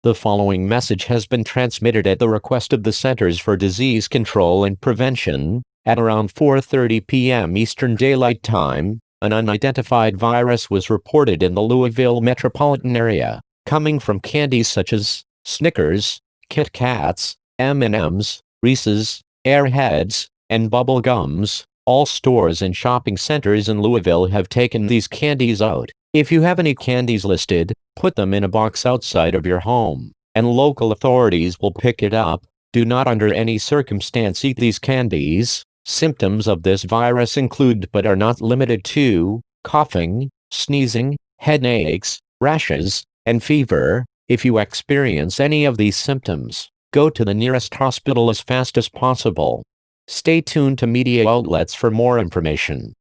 The following message has been transmitted at the request of the Centers for Disease Control and Prevention. At around 4:30 p.m. Eastern Daylight Time, an unidentified virus was reported in the Louisville metropolitan area, coming from candies such as Snickers, Kit Kats, M&Ms, Reese's, Airheads, and Bubble Gums. All stores and shopping centers in Louisville have taken these candies out. If you have any candies listed, put them in a box outside of your home, and local authorities will pick it up. Do not under any circumstance eat these candies. Symptoms of this virus include but are not limited to coughing, sneezing, headaches, rashes, and fever. If you experience any of these symptoms, go to the nearest hospital as fast as possible. Stay tuned to media outlets for more information.